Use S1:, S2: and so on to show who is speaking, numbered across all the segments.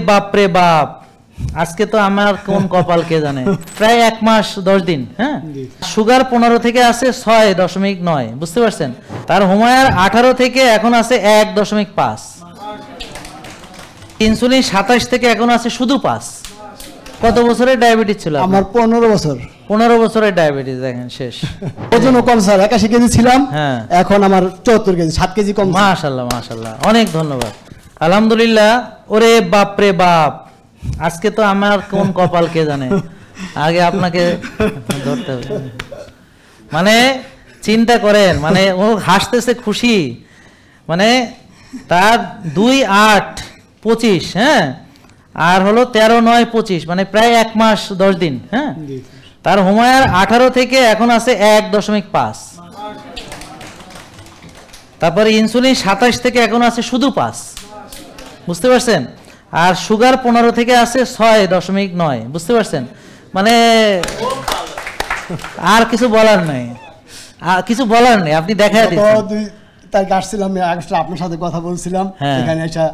S1: বাপরে বাপ, আজকে তো আমার কোন কপাল কে জানে। প্রায় 1 মাস 10 দিন। হ্যাঁ, সুগার 15 থেকে আছে 6.9, বুঝতে পারছেন। তার হোমায়ার 18 থেকে এখন আছে 1.5। ইনসুলিন 27 থেকে এখন আছে শুধু 5। কত বছরের ডায়াবেটিস ছিল
S2: আমার? 15 বছর।
S1: 15 বছরের ডায়াবেটিস, দেখেন শেষ।
S2: ওজনও কম স্যার, 81 কেজি ছিলাম,
S1: হ্যাঁ
S2: এখন আমার 74 কেজি, 7 কেজি কম।
S1: মাশাআল্লাহ মাশাআল্লাহ, অনেক ধন্যবাদ, আলহামদুলিল্লাহ। ওরে বাপরে বাপ, আজকে তো আমার কোন কপাল কে জানে। আগে আপনাকে ধরতে হবে। মানে চিন্তা করেন, মানে ও হাসতেছে খুশি, মানে তার 2-8-25, হ্যাঁ, আর হলো 13-9-25, মানে প্রায় 1 মাস 10 দিন। হ্যাঁ, তার হোমায়ার 18 থেকে এখন আছে 1.5। তারপরে ইনসুলিন 27 থেকে এখন আছে শুধু 5, বুঝতে পারছেন। আর সুগার 15 থেকে আছে 6.9, বুঝতে পারছেন। মানে আর কিছু বলার নাই, কিছু বলার নেই, আপনি দেখায় দিচ্ছেন।
S2: 2 তারিখ আসছিলাম, আপনার সাথে কথা বলছিলাম এখানে এসে,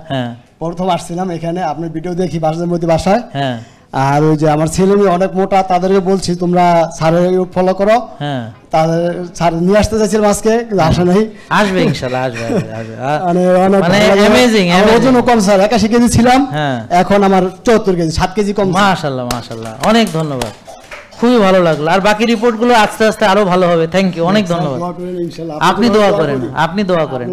S2: প্রথম আসছিলাম এখানে, আপনার ভিডিও দেখি বাসার মধ্যে বাসায়। হ্যাঁ, আর ওই যে আমার ছেলে মেয়ে অনেক মোটা, তাদেরকে বলছি তোমরা স্যারের ফলো করো। হ্যাঁ, তাদের স্যার নিয়ে আসতে চাইছিলাম আজকে, কিন্তু আসে নাই।
S1: আসবে ইনশাআল্লাহ, আসবে।
S2: মানে অ্যামেজিং। ওজনও কম স্যার, 81 কেজি ছিলাম, এখন আমার 74 কেজি, 7 কেজি কম।
S1: মাশাআল্লাহ মাশাআল্লাহ, অনেক ধন্যবাদ, খুবই ভালো লাগলো। আর বাকি রিপোর্টগুলো আস্তে আস্তে আরো ভালো হবে। থ্যাংক ইউ, অনেক ধন্যবাদ। আপনি দোয়া করেন, আপনি দোয়া করেন,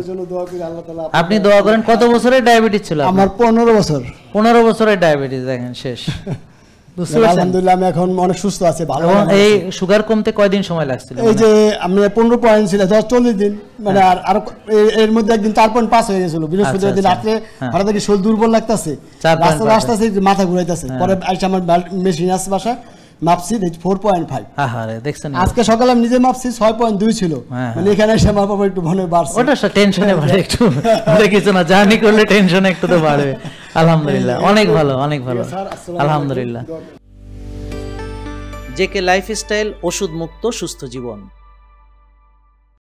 S1: আপনি দোয়া করেন। কত বছরের ডায়াবেটিস ছিল?
S2: আমার 15 বছর।
S1: 15 বছরের ডায়াবেটিস, দেখেন শেষ।
S2: আলহামদুলিল্লাহ আমি এখন অনেক সুস্থ আছি, ভালো।
S1: এই সুগার কমতে কয়দিন সময় লাগছিল?
S2: এই যে আমি 15 পয়েন্ট ছিল, 40 দিন, মানে আর এর মধ্যে একদিন 4.5 হয়ে গেছিল। বৃহস্পতিবার দিন রাতে হঠাৎ থেকে শরীর দুর্বল লাগতেছে, রাস্তা আসতেছে, মাথা ঘুরাইতেছে। পরে আইসা আমার মেশিন আছে বাসায়, মাপছি 4.5।
S1: আহারে, দেখছেন।
S2: আজকে সকালে আমি নিজে মাপছি 6.2 ছিল, মানে এখানে এসে মাপাবো একটু মনে বাড়ছে।
S1: ওটা টেনশনে বাড়ে একটু, কিছু না, জার্নি করলে টেনশন একটু তো বাড়বে। আলহামদুলিল্লাহ, অনেক ভালো, অনেক ভালো, আলহামদুলিল্লাহ। জেকে লাইফস্টাইল, ওষুধ মুক্ত সুস্থ জীবন।